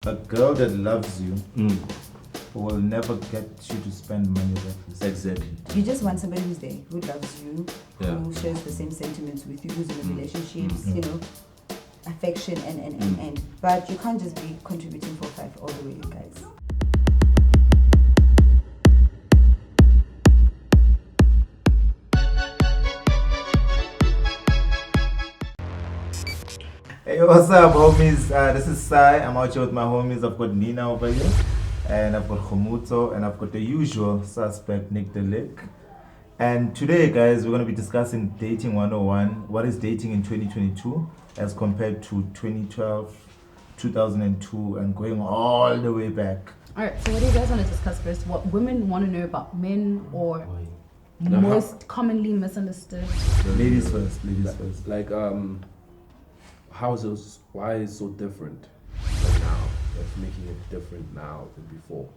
A girl that loves you will never get you to spend money recklessly. Exactly. You just want somebody who's there, who loves you, Yeah. who shares the same sentiments with you, who's in a relationships, you know, affection and. But you can't just be contributing 4-5 all the way, you guys. Hey, what's up, homies? This is Sai. I'm out here with my homies. I've got Nina over here, and I've got Khumuto, and I've got the usual suspect, Nick the Lick. And today, guys, we're going to be discussing Dating 101. What is dating in 2022 as compared to 2012, 2002, and going all the way back? Alright, so what do you guys want to discuss first? What women want to know about men or most commonly misunderstood? Ladies first. Ladies first. Like, why is it so different now? That's making it different now than before.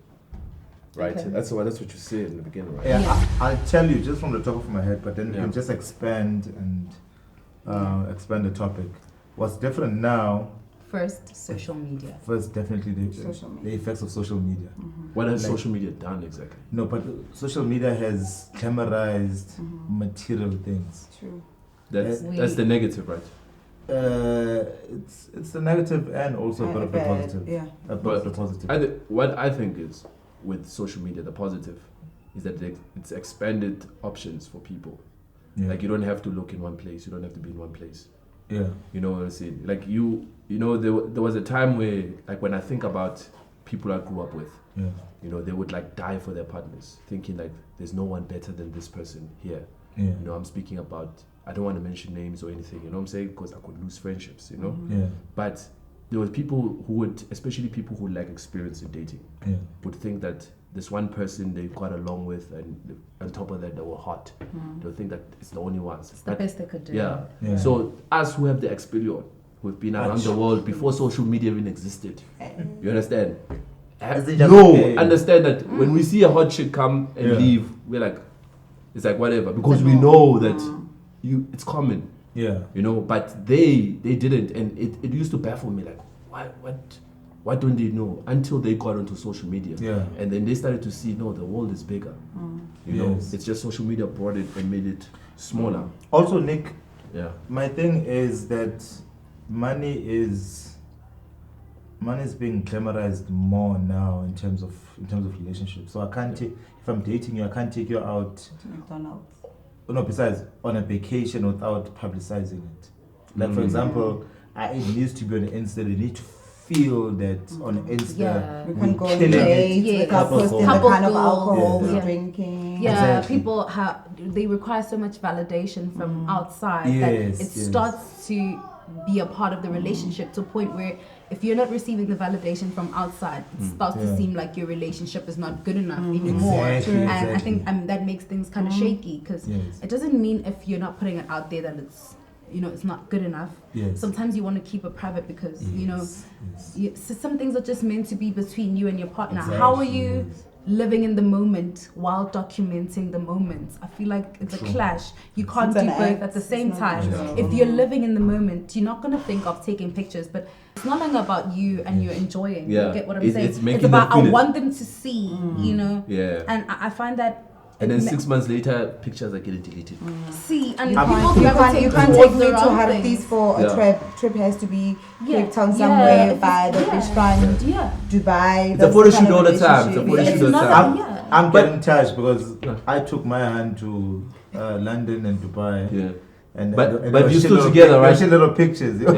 Right? Okay. That's what you said in the beginning, right? Yeah, Yeah. I'll tell you just from the top of my head, but then you Yeah. can just expand and expand the topic. What's different now? First, social media. First, definitely Social media. the effects of social media. What has Like- social media done exactly? No, but social media has glamorized material things. True. That's the negative, right? It's the negative and also a bit of the Bad, positive. yeah. A bit of the positive. What I think is with social media, the positive is that it's expanded options for people. Yeah. Like you don't have to look in one place. You don't have to be in one place. Yeah. You know what I'm saying? Like there was a time where, like when I think about people I grew up with, Yeah. you know, they would like die for their partners, thinking like there's no one better than this person here. Yeah. You know, I'm speaking about, I don't want to mention names or anything, you know what I'm saying? Because I could lose friendships, you know? Yeah. But there were people who would, especially people who lack experience in dating, Yeah. would think that this one person they got along with and on top of that they were hot. They'll think that it's the only ones. It's the best they could do. Yeah. Yeah. So us who have the experience, who've been around the world before social media even existed. You understand? Is it just- No, yeah. understand that when we see a hot chick come and Yeah. leave, we're like, it's like whatever, because a we norm. know that it's common, Yeah. you know. But they didn't, and it used to baffle me, like, why don't they know until they got onto social media? Yeah. And then they started to see, no, the world is bigger. You know, Yes. it's just social media brought it and made it smaller. Also, Nick, Yeah. my thing is that money is being glamorized more now in terms of relationships. So I can't take, if I'm dating you, I can't take you out. To McDonald's. No, besides on a vacation without publicizing it. Like for example, it needs to be on Insta. They need to feel that on Insta. Yeah. We we're can go on killing it. dates Yeah. without Couple posting the goals. kind of Couple alcohol goals. we're Yeah. drinking. Yeah, Exactly. people they require so much validation from outside Yes, that it yes. starts to be a part of the relationship to a point where if you're not receiving the validation from outside, it starts Yeah. to seem like your relationship is not good enough anymore. Exactly, And I exactly. think that makes things kind of shaky because Yes. it doesn't mean if you're not putting it out there that it's it's not good enough. Yes. Sometimes you want to keep it private because Yes. so some things are just meant to be between you and your partner. How are Exactly, you yes. living in the moment while documenting the moment? I feel like it's a clash. You can't It's do an both act. at the It's same not time. natural. If you're living in the moment, you're not going to think of taking pictures, but it's not long about you and you're enjoying. Yeah. You get what I'm It's- saying? it's making about them feel I it. want them to see, you know. Yeah. And I find that And then it 6 months later, pictures are getting deleted. see and You people can't gravitate take towards me the to wrong Harpies things. for a Yeah. trip. Trip has to be Yeah. Cape Town Yeah. somewhere If by the it's- beachfront, Yeah. Dubai. It's a That's photo the kind shoot of all the time. It's a relationship. photo It's shoot all the not time. yeah. I'm getting touched because I took my hand to London and Dubai. Yeah. And But and you there were still little together, right? there were little pictures. Yeah.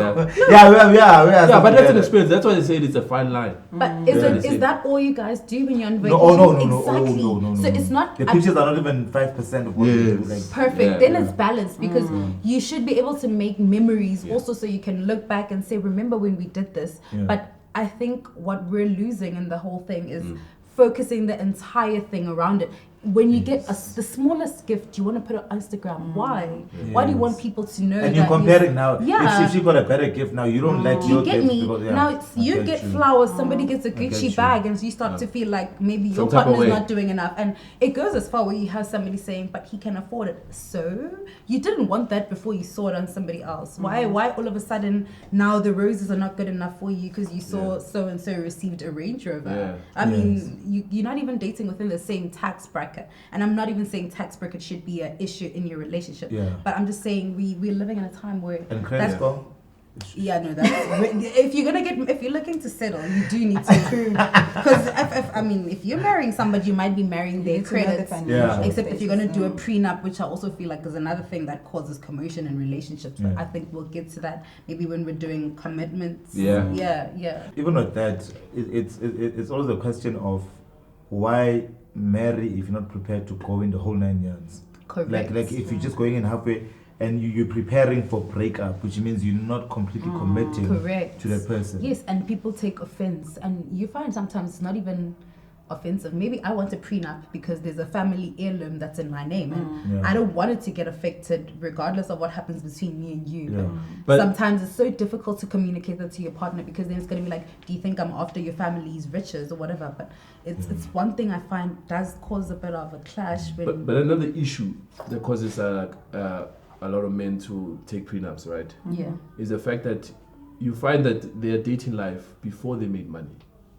yeah, we are Yeah, but still that's an together. experience. That's why they said it's a fine line. But Yeah. is that all you guys do when you're on No, vacation? oh no. Exactly. Oh, no. So it's not The pictures are not even 5% of what we do. Yes. Like, perfect. Yeah. Then Yeah. it's balanced because you should be able to make memories also, so you can look back and say, "Remember when we did this?" Yeah. But I think what we're losing in the whole thing is focusing the entire thing around it. when you get the smallest gift, you want to put it on Instagram. Why? Why do you want people to know? And you're that comparing now. Yeah. If she got a better gift now, you don't like Do your you get gift me? because, Now it's you get flowers, somebody gets a get Gucci you. bag, and so you start to feel like maybe your Some type of partner's way. not doing enough. And it goes as far where you have somebody saying, but he can afford it. So you didn't want that before you saw it on somebody else. Why all of a sudden now the roses are not good enough for you because you saw so and so received a Range Rover? Yeah. I mean, you're not even dating within the same tax bracket. And I'm not even saying tax bracket should be an issue in your relationship. Yeah. But I'm just saying we're living in a time where And credit score? yeah, no, that's if you're looking to settle, you do need to prove because if you're marrying somebody, you might be marrying their credits. Yeah. Except if you're gonna do a prenup, which I also feel like is another thing that causes commotion in relationships. But Yeah. I think we'll get to that maybe when we're doing commitments. Yeah. Yeah. Even with that, it's always a question of why marry if you're not prepared to go in the whole 9 years. Correct. Like if you're just going in halfway and you're preparing for breakup, which means you're not completely committing Correct. to that person. Yes, and people take offense, and you find sometimes it's not even offensive. Maybe I want a prenup because there's a family heirloom that's in my name, and Yeah. I don't want it to get affected, regardless of what happens between me and you. Yeah. But- Sometimes it's so difficult to communicate that to your partner because then it's going to be like, do you think I'm after your family's riches or whatever? But it's one thing I find does cause a bit of a clash when. But another issue that causes a lot of men to take prenups, right, Yeah. is the fact that you find that their dating life before they made money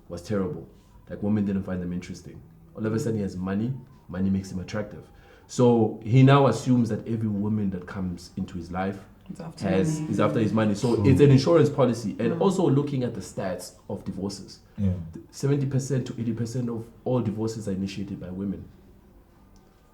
was terrible. Like women didn't find them interesting. All of a sudden he has money makes him attractive. So he now assumes that every woman that comes into his life is after his money. So it's an insurance policy. And also looking at the stats of divorces. Yeah. 70% to 80% of all divorces are initiated by women.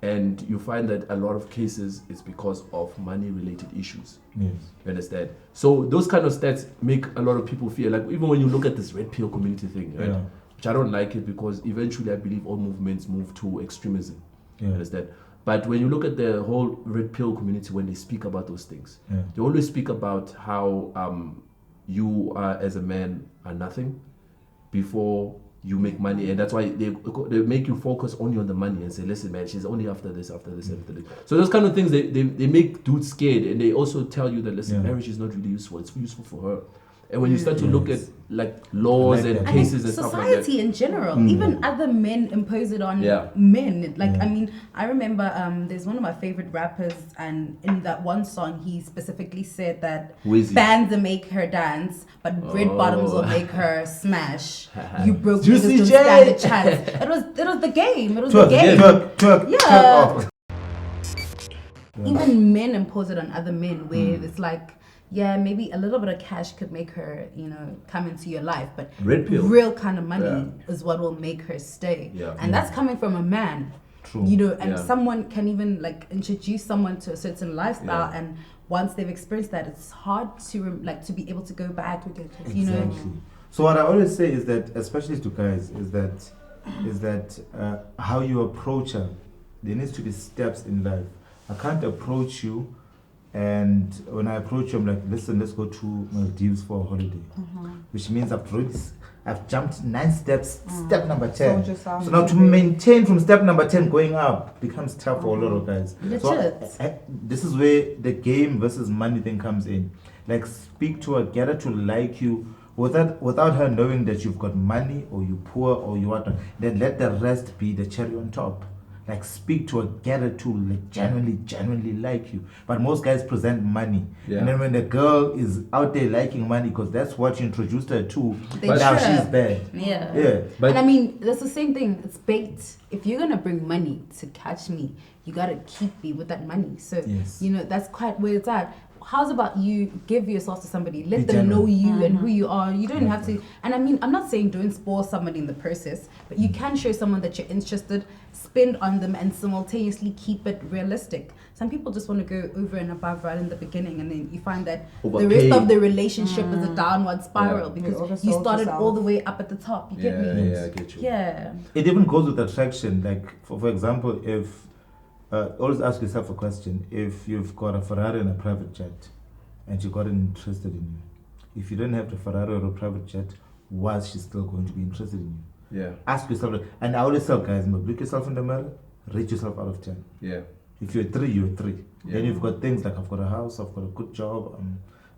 And you find that a lot of cases is because of money-related issues. Yes. You understand? So those kind of stats make a lot of people feel like, even when you look at this red pill community thing, right? Yeah. Which I don't like it because eventually I believe all movements move to extremism. Yeah. You understand? But when you look at the whole red pill community, when they speak about those things, Yeah. they always speak about how you as a man are nothing before you make money, and that's why they make you focus only on the money and say, listen man, she's only after this, after this. So those kind of things, they make dudes scared, and they also tell you that, listen, Yeah. marriage is not really useful, it's useful for her. And when you start to look at like laws Like and that. I think cases and stuff like that, society in general, even other men impose it on Yeah. men. Like, Yeah. I mean, I remember there's one of my favorite rappers, and in that one song, he specifically said that Wheezy. bands will make her dance, but red bottoms will make her smash. You broke Juicy niggas don't J. stand a chance. It was the game. It was the game. Twerk Yeah. off. Even men impose it on other men, where it's like, yeah, maybe a little bit of cash could make her, come into your life, but Red pill. real kind of money Yeah. is what will make her stay. Yeah. And that's coming from a man. True. And Yeah. someone can even like introduce someone to a certain lifestyle, Yeah. and once they've experienced that, it's hard to to be able to go back. Exactly. So what I always say is that, especially to guys, is that how you approach her. There needs to be steps in life. I can't approach you, and when I approach you, I'm like, listen, let's go to Maldives for a holiday, which means I've jumped 9 steps. Step number 10. So now to maintain from step number 10 going up becomes tough for a lot of guys. So Legit. this is where the game versus money thing comes in. Like, speak to her, get her to like you without her knowing that you've got money or you're poor or you what. Then let the rest be the cherry on top. Like, speak to her, get her to like genuinely like you. But most guys present money, Yeah. and then when the girl is out there liking money because that's what you introduced her to, They now should. she's bad. Yeah. Yeah. But- And I mean, that's the same thing. It's bait. If you're gonna bring money to catch me, you gotta keep me with that money. So Yes. that's quite where it's at. How's about you give yourself to somebody, let Be them know genuine. you and who you are. You don't have to. And I mean, I'm not saying don't spoil somebody in the process, but you can show someone that you're interested, spend on them, and simultaneously keep it realistic. Some people just want to go over and above right in the beginning, and then you find that the Overpay. rest of the relationship is a downward spiral Yeah. because You you oversold started yourself. all the way up at the top. You get me? Yeah, I get you. Yeah. It even goes with attraction. Like, for example, if always ask yourself a question: if you've got a Ferrari and a private jet, and she got interested in you, if you don't have the Ferrari or a private jet, was she still going to be interested in you? Yeah. Ask yourself, and I always tell guys, look yourself in the mirror rate yourself out of 10. Yeah. If you're a 3, you're a 3. Yeah. Then you've got things like I've got a house, I've got a good job,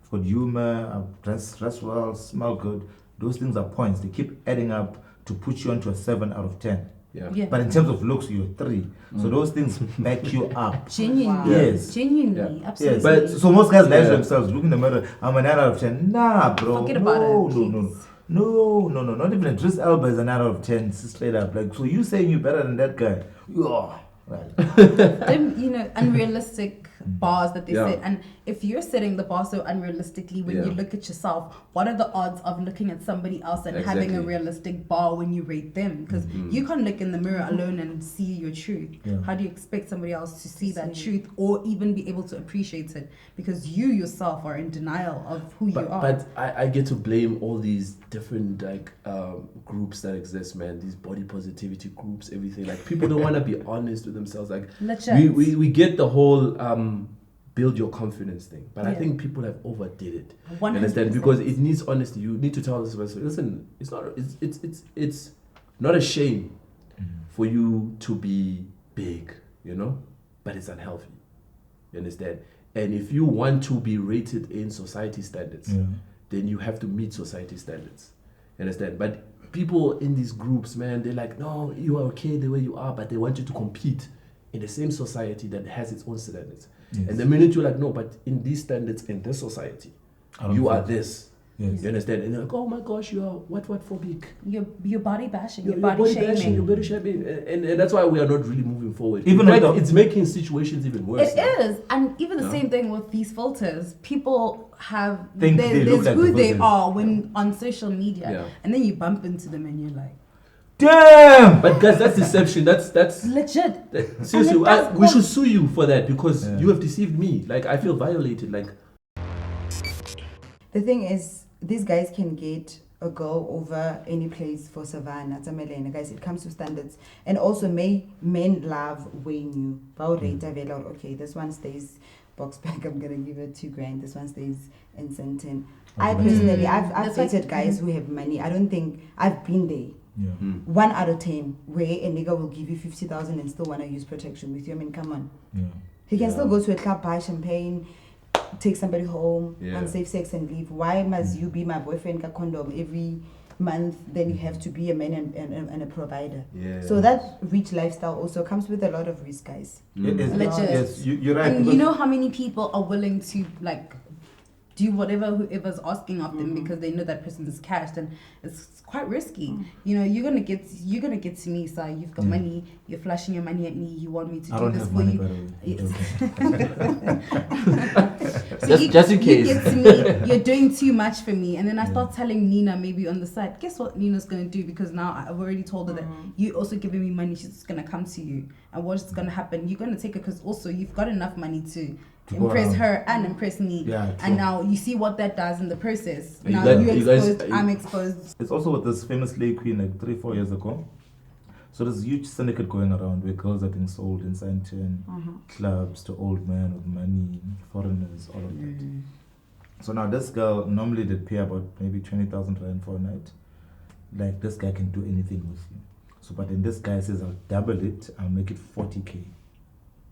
I've got humor, I've dress well, smell good. Those things are points. They keep adding up to put you onto a 7 out of 10. Yeah. Yeah. But in terms of looks, you're a 3. So those things back you up. Genuinely. Wow. Yes. Genuinely. Yeah. Absolutely. But so most guys measure Yeah. themselves, look in the mirror, I'm a 9 out of 10. Nah, bro. Forget about it, No, not even a Driss Elba is a 9 out of 10, straight up. Like, so you saying you're better than that guy? Yeah. Right. Them, unrealistic bars that they Yeah. set. And if you're setting the bar so unrealistically, when you Yeah. look at yourself, what are the odds of looking at somebody else and having a Exactly. realistic bar when you rate them? Because you can't look in the mirror alone and see your truth. Yeah. How do you expect somebody else to see that See. truth or even be able to appreciate it? Because you yourself are in denial of who you are. But I get to blame all these different groups that exist, man. These body positivity groups, everything. Like people don't want to be honest with themselves. Like Legit. we get the whole build your confidence thing, but I Yeah. think people have overdid it. You 100%. understand? Because it needs honesty. You need to tell this person, listen, it's not a shame for you to be big, but it's unhealthy. You understand? And if you want to be rated in society standards, Yeah. then you have to meet society standards. You understand? But people in these groups, man, they're like, no, you are okay the way you are, but they want you to compete in the same society that has its own standards. Yes. And the minute you're like, no, but in these standards, in this society, I don't you are think- this. Yes. You understand? And they're like, oh my gosh, you are what phobic. You're body bashing, You're you're body bashing, shaming. you're body shaming. And that's why we are not really moving forward. Even In fact, with the- it's making situations even worse. It now. is, and even the Yeah. same thing with these filters. People have Think they look there's like who the they filters. are when on social media, Yeah. and then you bump into them and you're like, Damn! But guys, that's deception. That's legit. seriously. it does We cause- should sue you for that because Yeah. you have deceived me. Like I feel violated. Like The thing is, these guys can get a girl over any place for Savannah, Tamelena, guys. It comes to standards. And also, men love weighing you. Okay, this one stays box back, I'm gonna give it $2,000. This one stays in Sentin. I personally, I've That's like- dated guys who have money. I don't think I've been there. Yeah. 1 out of 10, where a nigga will give you 50,000 and still wanna use protection with you. I mean, come on. Yeah. He can Yeah. still go to a club, buy champagne, take somebody home, Yeah. and safe sex and leave. Why must you be my boyfriend, ka condom every month? Then you have to be a man and a provider. yeah. So that rich lifestyle also comes with a lot of risk, guys. It's- Legit. Yes, you're right. And you because- know how many people are willing to like do whatever whoever's asking of them because they know that person is cashed, and it's quite risky. You're gonna get to me, sir. You've got Yeah. money. You're flashing your money at me. You want me to I do don't this have for money, you. by the way. Yes. So Just in case. you get to me, you're doing too much for me, and then I start telling Nina maybe on the side. Guess what Nina's gonna do? Because now I've already told her that you also giving me money. She's just gonna come to you, and what's gonna happen? You're gonna take her because also you've got enough money to To go impress around. her and impress me. Yeah, true. And now you see what that does in the process. You Now guys- you you guys- exposed, I'm exposed. It's also with this famous slave queen like 3-4 years ago. So there's a huge syndicate going around where girls are being sold in Santon, clubs to old men with money, foreigners, all of that. So now this girl, normally they'd pay about maybe 20,000 rand for a night. Like this guy can do anything with you. So but then this guy says I'll double it, I'll make it 40K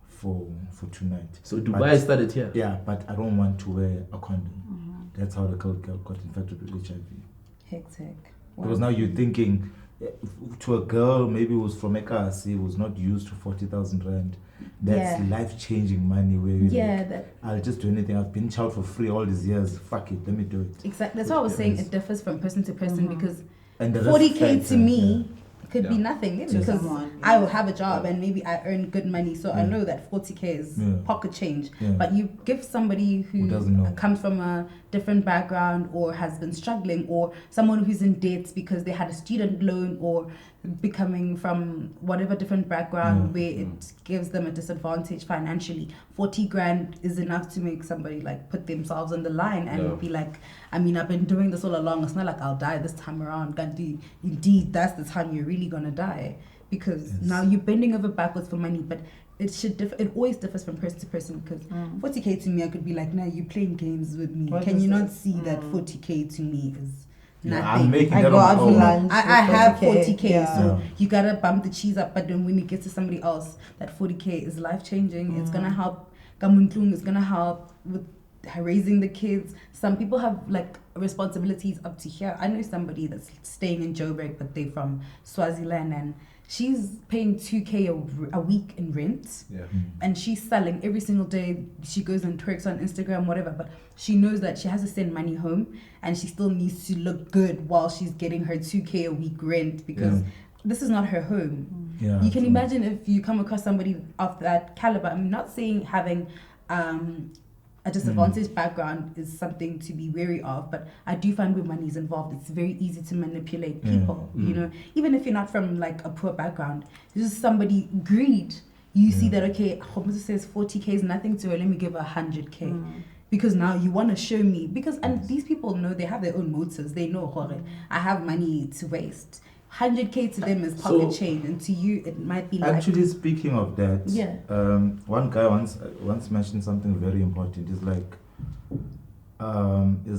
for tonight. So Dubai But- started here. Yeah, but I don't want to wear a condom. That's how the girl got infected with HIV. Hectic. Because now you're thinking, to a girl maybe who's from Ekasi, who's not used to 40,000 rand, that's Yeah. life-changing money where you're Yeah, like, that I'll just do anything. I've been child for free all these years. Fuck it, let me do it. exactly. That's why I was saying it differs from person to person because And the risk 40K factor, to me could be Yeah. nothing To because someone, I will have a job and maybe I earn good money, so I Yeah. know that 40K is Yeah. pocket change. Yeah. But you give somebody Who doesn't know. comes from a different background or has been struggling, or someone who's in debt because they had a student loan, or becoming from whatever different background where it gives them a disadvantage financially. 40 grand is enough to make somebody like put themselves on the line and Yeah. be like, I mean, I've been doing this all along. It's not like I'll die this time around. Gandhi, indeed, that's the time you're really gonna die, because now you're bending over backwards for money. But it should differ. It always differs from person to person, because 40K to me, I could be like, nah, you're playing games with me. What Can is you not this? see that 40K to me is Nothing. I'm making I that go on out my for own. lunch. I have 40K, Yeah. so you gotta bump the cheese up. But then when it gets to somebody else, that 40K is life changing. It's gonna help. Kamuntlung is gonna help with raising the kids. Some people have like responsibilities up to here. I know somebody that's staying in Joburg, but they're from Swaziland, and she's paying 2K a week in rent. Yeah. And she's selling every single day. She goes and twerks on Instagram, whatever, but she knows that she has to send money home and she still needs to look good while she's getting her 2K a week rent, because this is not her home. Yeah, You can true. imagine if you come across somebody of that caliber. I'm not saying having a disadvantaged background is something to be wary of, but I do find when money is involved, it's very easy to manipulate people. You know, even if you're not from like a poor background, this is somebody greed. You see that, okay, Khomuzo says 40K is nothing to her, let me give her 100K. Because now you want to show me, because and these people know, they have their own motives. They know, I have money to waste. 100K to them is pocket So- change, and to you it might be like, Actually, speaking of that, Yeah. one guy once mentioned something very important. It's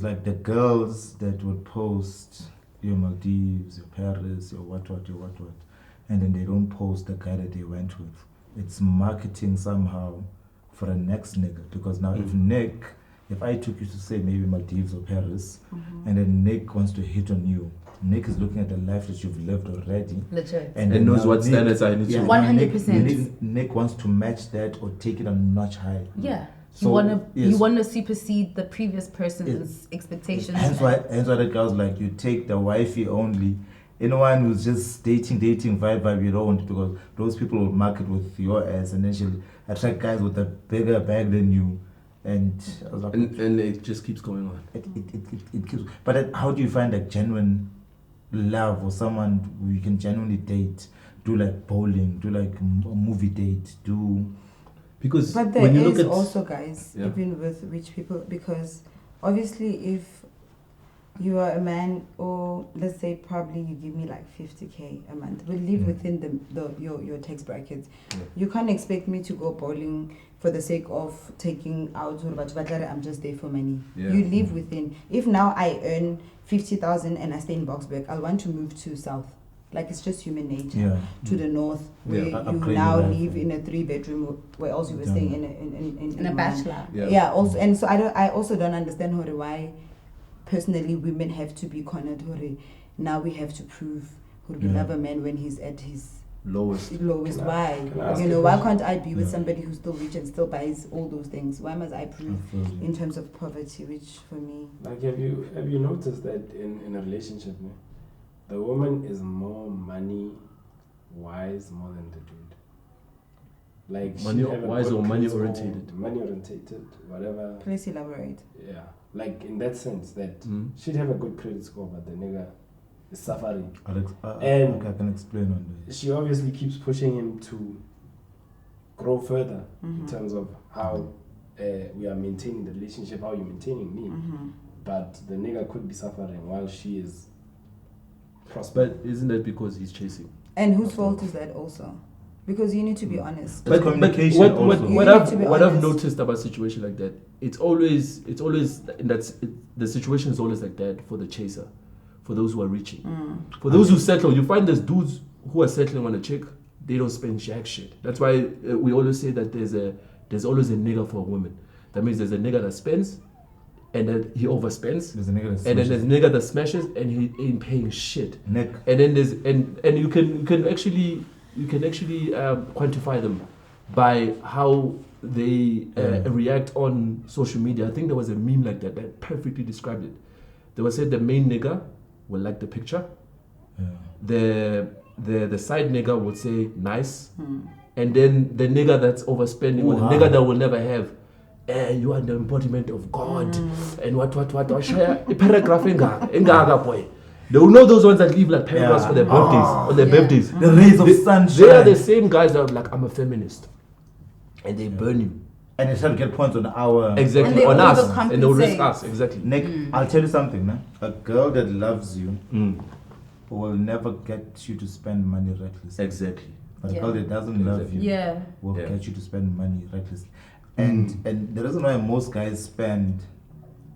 like the girls that would post your Maldives, your Paris, your what, and then they don't post the guy that they went with. It's marketing somehow for a next nigga, because now if I took you to say maybe Maldives or Paris, and then Nick wants to hit on you, Nick is looking at the life that you've lived already. legit. And then knows now what Nick- standards I need to- now 100%. Nick wants to match that or take it a notch higher. Yeah. So, You yes. wanna supersede the previous person's expectations. Hence why the girls like, you take the wifey only. Anyone who's just dating, vibe, you don't, because those people will market with your ass, and then she'll attract guys with a bigger bag than you. And I was like, And it just keeps going on. it keeps. But how do you find like genuine love, or someone who you can genuinely date? Do like bowling, do like a movie date, do. Because But there when you look is at also, guys, Yeah. even with rich people, because obviously if you are a man, or let's say probably you give me like 50K a month, we live within your tax brackets. You can't expect me to go bowling for the sake of taking out, I'm just there for money. Yeah. You live within. If now I earn 50,000 and I stay in Boxburg, I'll want to move to south. Like, it's just human nature. Yeah. To the north, where Yeah, you upgrade now your life. live in a 3-bedroom, where else you were Yeah. staying in a one. bachelor. Yeah. Also, and so I also don't understand why personally women have to be cornered. Now we have to prove we Yeah. love a man when he's at his lowest. lowest. Can I Why? ask You a know, why question? can't I be with Yeah. somebody who's still rich and still buys all those things? Why must I prove Absolutely. in terms of poverty, which for me, Like, have you noticed that in a relationship, ne, the woman is more money wise more than the dude. Like, she Money have a wise good or money credit score, orientated? money orientated, whatever. please elaborate. Yeah, like in that sense that Mm. she'd have a good credit score, but the nigga is suffering. And I can explain on this. She obviously keeps pushing him to grow further Mm-hmm. in terms of how we are maintaining the relationship, how you're maintaining me. Mm-hmm. But the nigga could be suffering while she is prospering. But isn't that because he's chasing? And whose fault is that also? Because you need to be honest. But communication what, also. You what need I've to be what I've honest. noticed about a situation like that, it's always the situation is always like that for the chaser, for those who are reaching, for those who settle. You find there's dudes who are settling on a chick, they don't spend jack shit. That's why we always say that there's always a nigga for a woman. That means there's a nigga that spends, and then he overspends, There's a nigga that and then smashes. there's a nigga that smashes and he ain't paying shit. Nick. And then there's and you can actually quantify them by how they react on social media. I think there was a meme like that perfectly described it. They was said the main nigga will like the picture, Yeah. the side nigga would say nice, and then the nigga that's overspending or the Wow. nigga that will never have. You are the embodiment of God, and what. Share a paragraph engaga boy. They will know those ones that leave like paragraphs Yeah. for their birthdays, on their Yeah. birthdays. The rays of sunshine. They are the same guys that are like, I'm a feminist, and they burn you And they try to get points on our. exactly And they on us, overcompensate. and they'll risk us exactly. Nick, I'll tell you something, man. A girl that loves you will never get you to spend money recklessly. Exactly. But a Yeah. girl that doesn't love you Yeah. will Yeah. get you to spend money recklessly. And the reason why most guys spend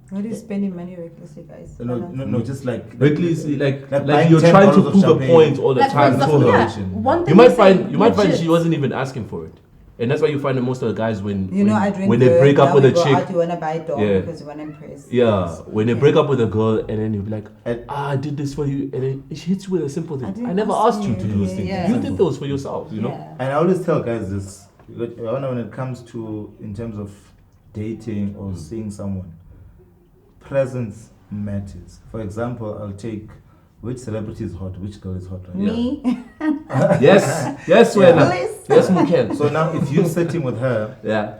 What is spending money recklessly, guys? No, just like Recklessly, like buying you're trying to $10 of prove a champagne. point all the Like, for time to example, her. yeah, one thing You might they say, find legit. she wasn't even asking for it, and that's why you find that most of the guys when I drink when they beer, break up now with we a go chick, out, you wanna buy a dog Yeah. because you wanna impress. yeah, when they Yeah. break up with a girl, and then you'll be like, And- I did this for you, and then she hits you with a simple I thing. didn't I never ask asked you you. to do those things. Yeah. You did those for yourself, you know. Yeah. And I always tell guys this, when it comes to, in terms of dating or seeing someone, presence matters. For example, I'll take which celebrity is hot, which girl is hot right now. Me? Yes, Wena. Please. Yes, Muken. So now if you're sitting with her Yeah.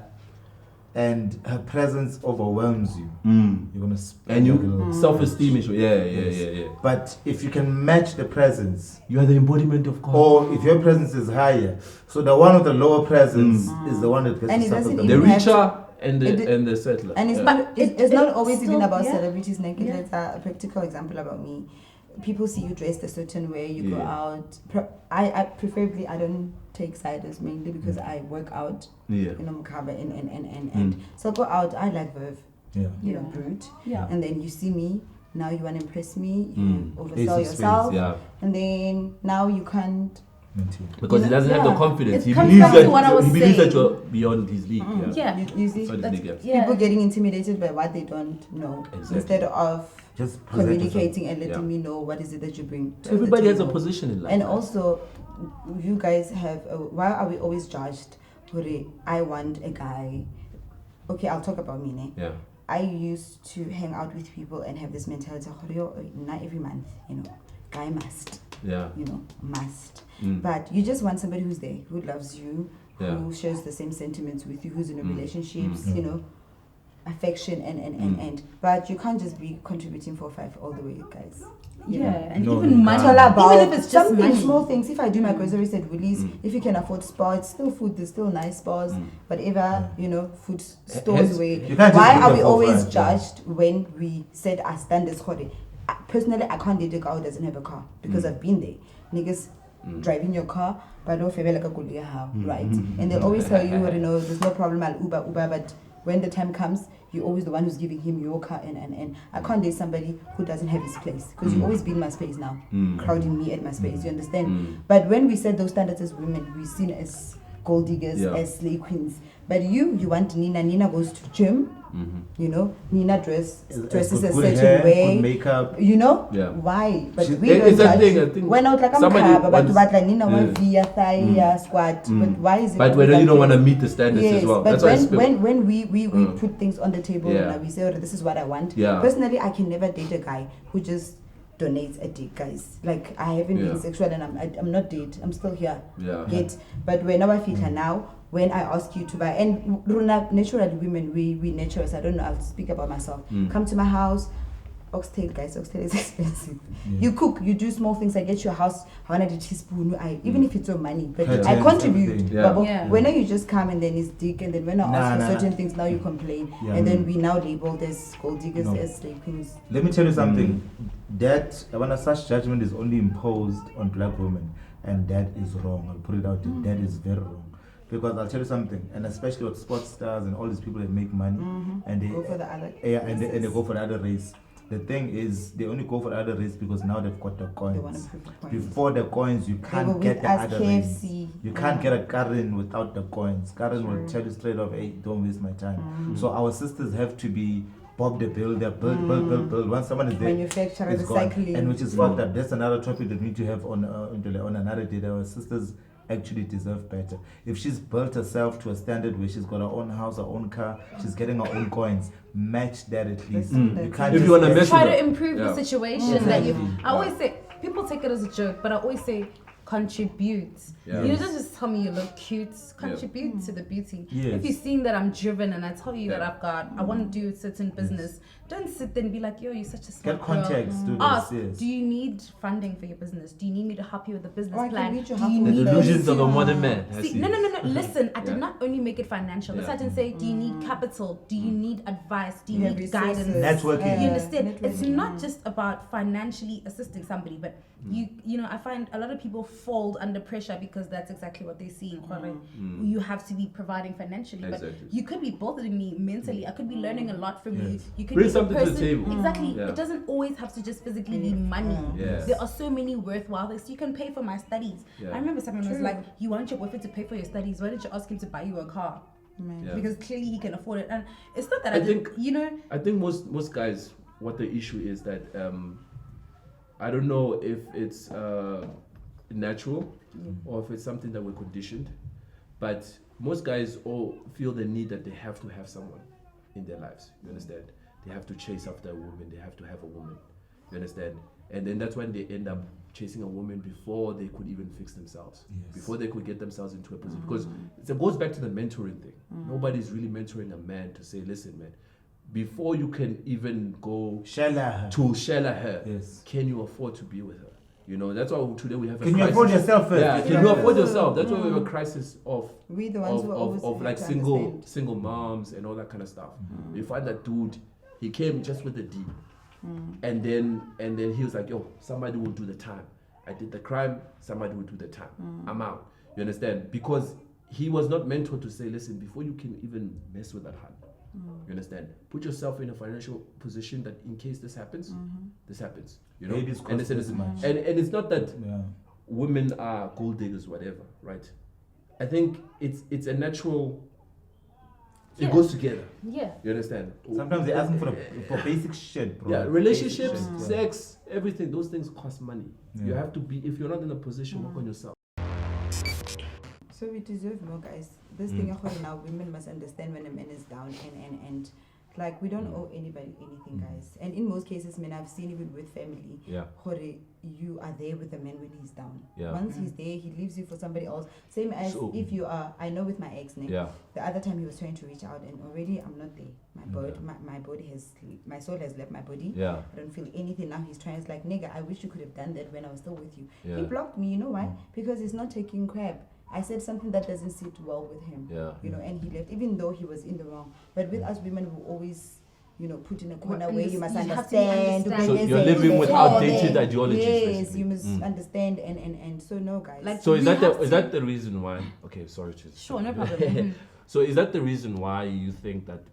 and her presence overwhelms you, you're gonna spend And a you little. self-esteem issue. Yeah. But if you can match the presence, You are the embodiment of God. or if your presence is higher, so the one with the lower presence is the one that gets And to it suffer doesn't the The even most. have richer and the it- and the settler. And it's Yeah. not. It's not always even still- about yeah. celebrities. Naked. Yeah. It's a practical example about me. People see you dressed a certain way. You go Yeah. out. I preferably I don't take ciders mainly because I work out. Yeah. You know, Mkaba and so I go out. I like Verve. Yeah. You know, Yeah. brute. Yeah. And then you see me. Now you want to impress me. You Ace oversell of spades, yourself. Yeah. And then now you can't. Maintain. Because he doesn't have the Yeah. confidence. It He comes believes back to that what I was he believes that saying. you're beyond his league. Yeah. You see. Outside his league, yeah. Yeah. People getting intimidated by what they don't know Exactly. instead of Just present yourself. communicating and letting Yeah. me know what is it that you bring to So everybody the has a table. position in life. And also, you guys have. Why are we always judged? Hore, I want a guy. Okay, I'll talk about me. Ne? Yeah. I used to hang out with people and have this mentality. Hore, not every month, guy must, Yeah. must. Mm. But you just want somebody who's there, who loves you, Yeah. who shares the same sentiments with you, who's in a Mm. relationships, Mm. affection and. But you can't just be contributing 4-5 all the way, guys. You Yeah, know. and No, even you money, can't. It's all about even if it's just something money. small things. If I do my groceries at Woolies, Mm. if you can afford spa, it's still food. There's still nice spas, Mm. whatever food stores Hence, where. you can't just Why do are the we 4-5, always yeah. judged when we set our standards? Personally, I can't date a guy who doesn't have a car because I've been there. Niggas driving your car, but don't feel like a good right? And they'll always tell you, there's no problem, I'll Uber, but when the time comes, you're always the one who's giving him your car and I can't date somebody who doesn't have his place because you always be in my space now, crowding me at my space, you understand? But when we set those standards as women, we're seen as gold diggers, Yeah. as slave queens. But you want Nina goes to gym, Nina dresses a Good certain hair, way. good makeup. Yeah. Why? But She- we It's don't that judge. thing, I think When out like I'm somebody khaba, but once- like Nina Yeah. one via thigh squat. But why is it? But always when you don't like want to this? meet the standards Yes, as well. but That's why it's when we put things on the table Yeah. and we say, this is what I want. Yeah. Personally, I can never date a guy who just donates a dick, guys. Like I haven't Yeah. been sexual and I'm not dead. I'm still here. Yeah. Get. But whenever I feel her now, when I ask you to buy, and Runa, naturally women, we naturals. I don't know. I'll speak about myself. Come to my house. Oxtail, guys. Oxtail is expensive. Yeah. You cook. You do small things. I get your house. I want a teaspoon. Even if it's your money, but Curtains, I contribute. everything. Yeah. But Yeah. when you just come and then it's dick, and then when I ask for certain things, now you complain, Yeah. and then we now labeled as gold diggers, No. as slave queens. Let me tell you something. That when such judgment is only imposed on black women, and that is wrong. I'll put it out there. That is very wrong. Because I'll tell you something, and especially with sports stars and all these people that make money, and they Go for the other. and they go for the other race. The thing is, they only go for the other race because now they've got the They want coins. to prove a point. Before the coins, you They were can't with get the us, other race. KFC. You can't get a Karen without the coins. Karen will tell you straight off, hey, don't waste my time. So our sisters have to be Bob the Builder, build. Once someone is there, Manufacturer, it's gone. recycling. And which is fucked up. That's another topic that we need to have on another day. That our sisters actually deserve better. If she's built herself to a standard where she's got her own house, her own car, she's getting her own coins, match that at least. You can't If just you wanna get- measure Try that. to improve Yeah. the situation that you. Exactly. I always say people take it as a joke, but I always say contribute. Yeah. You don't just tell me you look cute. Contribute to the beauty. Yes. If you've seen that I'm driven and I tell you that Yeah. I want to do a certain business, don't sit there and be like, yo, you're such a smart Get context, girl. do Ask, this, yes. do you need funding for your business? Do you need me to help you with the business Or I can plan? read your Do you help The with need delusions me of a to- modern man. I See, see. no. Listen, I Yeah. did not only make it financial. Yeah. I didn't say, do you need capital? Do you need advice? Do you Yeah, need resources. guidance? Networking. You understand? It's networking. not just about financially assisting somebody, but You know, I find a lot of people fold under pressure because that's exactly what they see in Khore. You have to be providing financially, Exactly. but you could be bothering me mentally. I could be learning a lot from you. Yes. You could Bring be something to the person- table. Exactly. Yeah. It doesn't always have to just physically be money. Yes. There are so many worthwhile things. You can pay for my studies. Yeah. I remember someone was like, "You want your boyfriend to pay for your studies? Why don't you ask him to buy you a car?" Yeah. Because clearly he can afford it. And it's not that I I think- think, you know, I think most guys, what the issue is that I don't know if it's natural or if it's something that we're conditioned, but most guys all feel the need that they have to have someone in their lives. You understand? They have to chase after a woman. They have to have a woman. You understand? And then that's when they end up chasing a woman before they could even fix themselves, Yes. before they could get themselves into a position. Because it goes back to the mentoring thing. Nobody's really mentoring a man to say, listen, man, before you can even go Shala. to shelter her, Yes. can you afford to be with her? You know, that's why today we have a Can you crisis. afford yourself first? Yeah, Yeah. can you afford yourself? That's why we have a crisis of We the ones who are always of like have to single understand. single moms and all that kind of stuff. You find that dude, he came just with a deal, and then he was like, yo, somebody will do the time. I did the crime, somebody will do the time. I'm out. You understand? Because he was not mentored to say, listen, before you can even mess with that hand, you understand? Put yourself in a financial position that in case this happens, this happens. You know, Babies and cost listen, this much. and it's not that Yeah. women are gold diggers, whatever, right? I think it's a natural. Yeah. It goes together. yeah. You understand? Sometimes they're asking for basic shit, bro. Yeah, relationships, Basic shit, sex, everything. Those things cost money. You Yeah. have to be. If you're not in a position, work on yourself. So we deserve more, guys. This thing now, women must understand when a man is down and like we don't owe anybody anything, guys. And in most cases, men, I've seen even with family, Yeah. you are there with the man when he's down. Yeah. Once he's there, he leaves you for somebody else. Same as So- if you are. I know with my ex, Nick. Yeah. The other time he was trying to reach out, and already I'm not there. Yeah. My body has, my soul has left my body. Yeah. I don't feel anything now. He's trying. It's like, nigga, I wish you could have done that when I was still with you. Yeah. He blocked me. You know why? Because he's not taking crap. I said something that doesn't sit well with him. Yeah. You know, and he left, even though he was in the wrong. But with us women, we always, you know, put in a corner Well, where you must you have to understand. understand. So because you're there's living a with flaw outdated there. ideologies, Yes, basically. you must understand and so no, guys. Like- So is We that have to- that the reason why? Okay, sorry to. Sure, no problem. Mhm. So is that the reason why you think that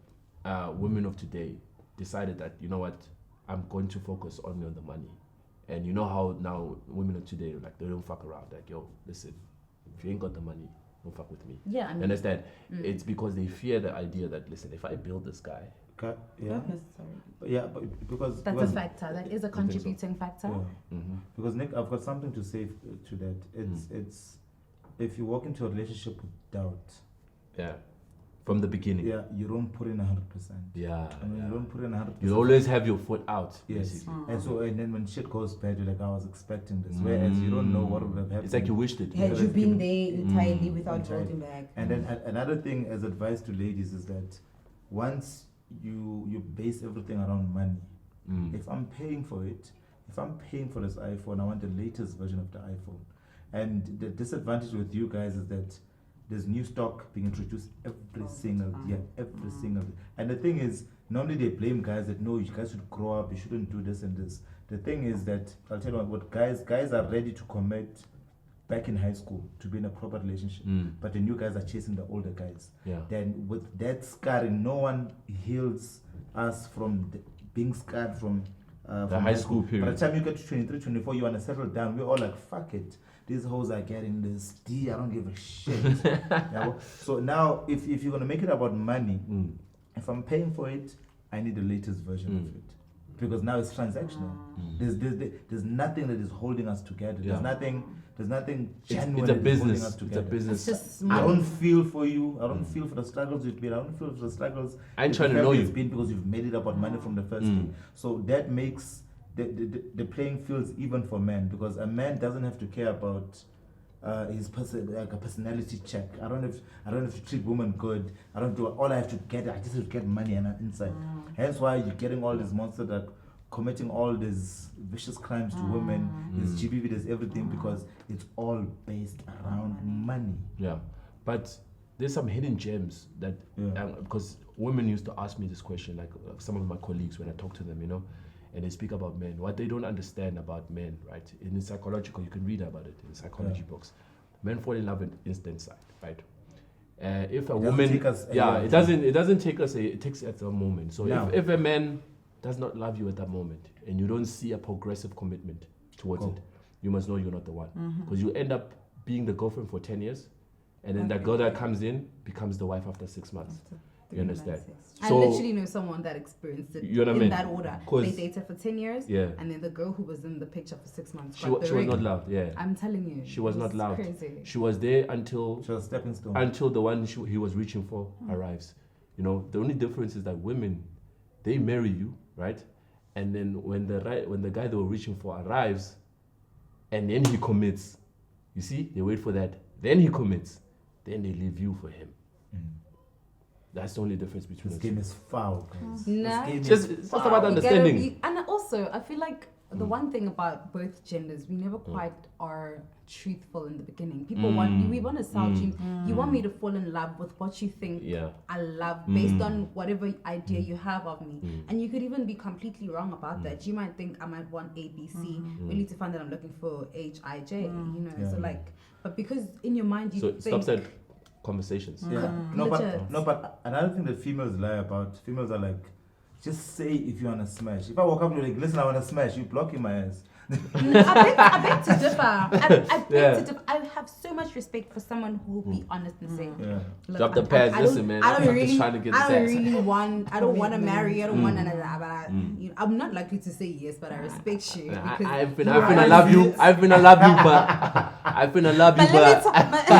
women of today decided that, you know what, I'm going to focus only on the money? And you know how now women of today, like, they don't fuck around. Like, yo, listen, if you ain't got the money, don't fuck with me. Yeah, I You mean, understand? It's because they fear the idea that, listen, if I build this guy, Yeah. Not necessarily. Yeah, but because that's a because- factor. That is a so? contributing factor. Yeah. Because Nick, I've got something to say to that. It's if you walk into a relationship with doubt, yeah, from the beginning, yeah, you don't put in 100%. yeah, And when yeah. you don't put in 100%, You always have your foot out, yes. basically. And so and then when shit goes bad, you're like, I was expecting this. Whereas you don't know what would have happened. It's like you wished it. Had you been there entirely Mm. without Entirely. holding back? And then another thing as advice to ladies is that once you base everything around money, if I'm paying for it, if I'm paying for this iPhone, I want the latest version of the iPhone. And the disadvantage with you guys is that there's new stock being introduced every single year, every single. And the thing is, normally they blame guys that no, you guys should grow up, you shouldn't do this and this. The thing is that I'll tell you what guys are ready to commit back in high school to be in a proper relationship, but the new guys are chasing the older guys. Yeah. Then with that scarring, no one heals us from being scarred from from high school period. By the time you get to 23, 24, you want to settle down. We're all like, fuck it. These hoes are getting this D. I don't give a shit. Yeah, so now, if you're gonna make it about money, if I'm paying for it, I need the latest version of it, because now it's transactional. There's nothing that is holding us together. Yeah. There's nothing genuine It's a that is holding business. us It's a together. business. It's just I money. don't feel for you. I don't feel for the struggles you've been. I don't feel for the struggles. I ain't that trying to your know family you. has been because you've made it about money from the first day. So that makes the playing fields even for men, because a man doesn't have to care about his like a personality check. I don't have to treat women good. I don't do all I have to get. I just have to get money and inside. Hence why you're getting all these monsters that committing all these vicious crimes to women. There's GBV, there's everything, because it's all based around money. Yeah, but there's some hidden gems that Yeah. because women used to ask me this question, like some of my colleagues when I talk to them, you know, and they speak about men. What they don't understand about men, right? In the psychological, you can read about it in the psychology books. Men fall in love at instant sight, right? If a woman, take us a yeah, long it doesn't take us. It takes at the moment. So No. if a man does not love you at that moment, and you don't see a progressive commitment towards it, you must know you're not the one, because you end up being the girlfriend for 10 years, and then that girl that comes in becomes the wife after 6 months. You understand? I So- literally know someone that experienced it You know what I in mean? that order. 'Cause- They dated for 10 years, Yeah. and then the girl who was in the picture for 6 months She got the was ring. not loved. Yeah, I'm telling you. she was it not loved. Crazy. She was there until She was a stepping stone. the one he was reaching for arrives. You know, the only difference is that women, they marry you, right? And then when the guy they were reaching for arrives, and then he commits, you see, they wait for that. Then he commits, then they leave you for him. That's the only difference between This the two. game is foul, guys. Nah. This game It's is just foul. about You gotta understanding. be- and also, I feel like the one thing about both genders, we never quite are truthful in the beginning. People we want to sell you. You want me to fall in love with what you think Yeah. I love based on whatever idea you have of me. And you could even be completely wrong about that. You might think I might want A, B, C. We need to find that I'm looking for H, I, J. You know, Yeah. so like, but because in your mind you So think. stop said conversations. Yeah. Legit. But another thing that females lie about, females are like, just say if you want to smash. If I walk up to you like, listen, I want to smash, you blocking my ass. I beg to differ. I beg Yeah. to differ. I have so much respect for someone who will be honest and say, Yeah. look, Drop the I- pads. I don't- Listen, man, I I'm don't just really, trying to get I this don't ass. really want. I don't want to marry. I don't want to. But Mm. I'm not likely to say yes, but I respect you. Because I've been you I are- love you. I've been I love you, but I've been I love you, But let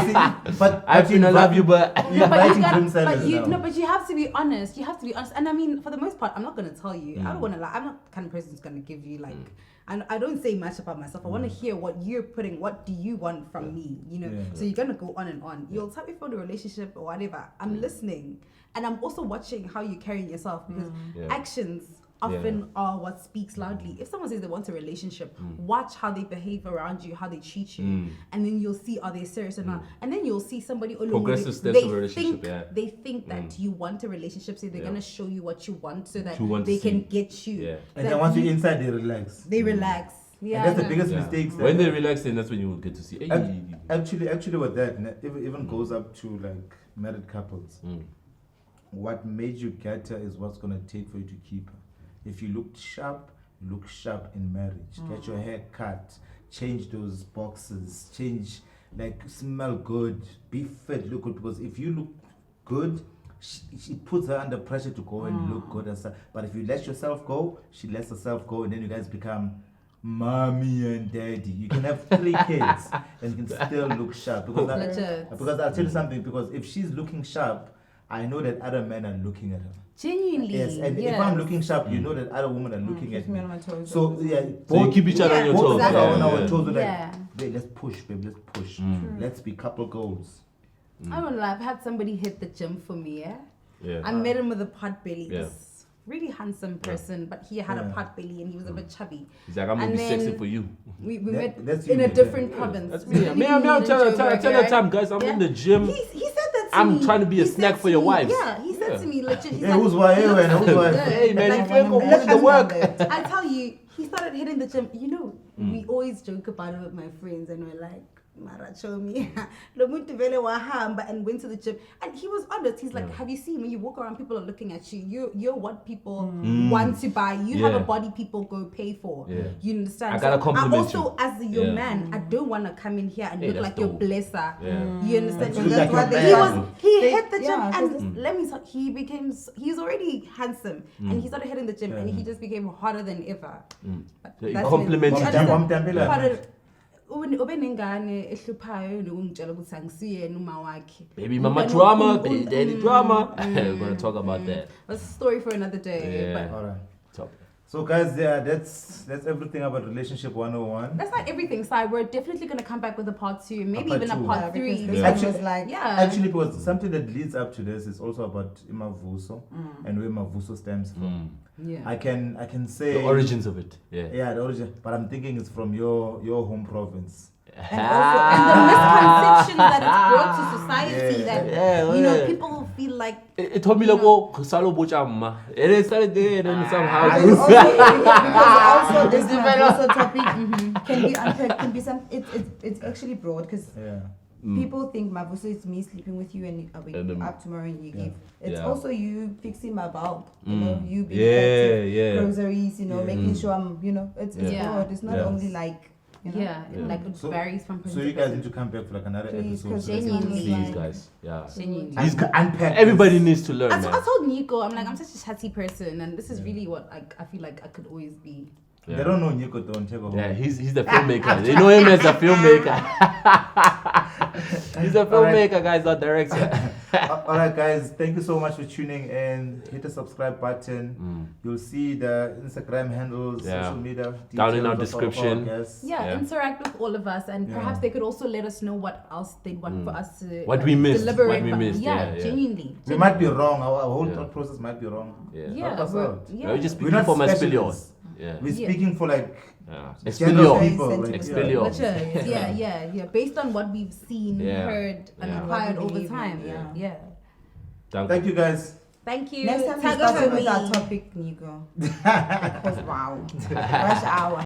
me but talk. But I've been I love you, but No, but inviting you got, dream sellers but you, now. no, but you have to be honest. You have to be honest. And I mean, for the most part, I'm not gonna tell you. Mm. I don't want to lie. I'm not the kind of person who's gonna give you like. And I don't say much about myself. I want to hear what you're putting. What do you want from me? You know. Yeah. So you're gonna go on and on. You'll tell me for the relationship or whatever. I'm listening, and I'm also watching how you're carrying yourself because Yeah. actions often are what speaks loudly. If someone says they want a relationship, watch how they behave around you, how they treat you, and then you'll see are they serious or not. And then you'll see somebody Progressive steps they of a relationship, think, yeah. They think that you want a relationship, so they're Yeah. gonna show you what you want, so that You want they to can see. get you. Yeah. And That then once you- you're inside, they relax. they relax. Yeah, And that's the I biggest Yeah. mistakes. When that- they relax, then that's when you will get to see. Hey. Actually, with that, it even goes up to like married couples. Mm. What made you get her is what's gonna take for you to keep her. If you looked sharp, look sharp in marriage. Get your hair cut, change those boxes, like smell good, be fit, look good. Because if you look good, she puts her under pressure to go and look good herself. But if you let yourself go, she lets herself go, and then you guys become mommy and daddy. You can have 3 kids and you can still look sharp. Legit. Because I'll tell you something, because if she's looking sharp, I know that other men are looking at her. Genuinely. Yes, and if I'm looking sharp, you know that other women are looking at me. So yeah, So you keep each other on your both toes. of us exactly. are on our Yeah. toes. We're like, Yeah. "Babe, let's push, babe, let's push. Let's be couple goals. I don't know. I've had somebody hit the gym for me. Yeah. Yeah. I met him with a pot belly. Yeah. This really handsome person, but he had a Yeah. pot belly and he was a bit chubby. He's like, I'm gonna And be sexy then- for you. We That- met that's in you, a man. different Yeah, province. that's We me. didn't Me, even meet in tell Joburg, her right? time, guys. I'm in the gym. He said that to I'm me. trying to be a He snack said for to your me- wives. Yeah, he said Yeah. to me legit. He's Hey, like, who's wife? "You look And who's so wife?" good." Hey, man, Like, if you ain't gonna put in the work. I tell you, he started hitting the gym. You know, we always joke about it with my friends, and we're like, Mara, show me. And went to the gym. And he was honest. He's like, have you seen when you walk around, people are looking at you. You're what people want to buy. You have Yeah. a body people go pay for. Yeah. You understand? I gotta compliment also, you. as your Yeah. man, I don't want to come in here and Hey, look that's like your dope. blesser. Yeah. You understand? That's He- like your he man. was he They- hit the gym yeah, 'cause and let me tell he's already handsome and he started hitting the gym and he just became hotter than ever. But So he that's complimented it. you. I just- Wamtambela. Hotter- ube nengane ehluphayo nokungitshela ukuthi angisiyena uma wakhe. Baby mama Ungane drama, ukhulu- baby daddy drama. We're gonna talk about that. That's a story for another day. Yeah. But All right. Top. So guys, yeah, that's everything about relationship 101. that's not everything, Si. We're definitely gonna come back with a part 2, maybe part even a 2. part Yeah, 3. because this Yeah. one was like, Yeah. Actually, because something that leads up to this is also about Imavuso and where Imavuso stems from. Yeah. I can say The origins of it. Yeah. Yeah, the origin. But I'm thinking it's from your home province. and also, And the misconceptions that it's brought to society Yeah. that Yeah, you know yeah. people feel like it told me like, oh, salo bochamma. And it started there, and then somehow. And also this also topic can be unpacked, can be some. It's actually broad because Yeah. people think Mavuso is me sleeping with you and I wake And, up tomorrow and you yeah. give. It's Yeah. also you fixing my bulb, you know, you being Yeah, active, yeah. groceries, you know, Yeah. making sure I'm, you know, it's Yeah. broad. It's not Yeah. only like, you know. Yeah, Yeah. like it So- varies from person So you to guys person. need to come back for like another Please, episode. 'cause so let's genuinely, see. Please, guys. Yeah. Genuinely. These guys- Unpack Everybody this. needs to learn, I man. told Nico, I'm like, I'm such a chatty person, and this is really what I feel like I could always be. Yeah. They don't know Nico, don't take a hold. Yeah, he's the filmmaker. They know him as a filmmaker. He's a filmmaker, guys, not director. Alright guys, thank you so much for tuning in. Hit the subscribe button. You'll see the Instagram handles, Yeah. social media Down in our details of description. our guests. Yeah, Yeah. interact with all of us, and Yeah. perhaps they could also let us know what else they'd want for us to What we missed, deliberate. what we but missed, yeah. genuinely. We might be wrong, our whole Yeah. thought process might be wrong. Yeah. Yeah, Help us we're- out. yeah. We're just We're speaking not for my specialists. Yeah. We're Yeah. speaking for like Yeah. general Expellion. people. Like, Expellion. Literally, yeah. Based on what we've seen, Yeah. heard, and Yeah. acquired What we over believe in, time. yeah. Yeah. Thank you guys. Thank you. Next time we Tag start us with on our me. topic, Nico. Because wow, rush hour.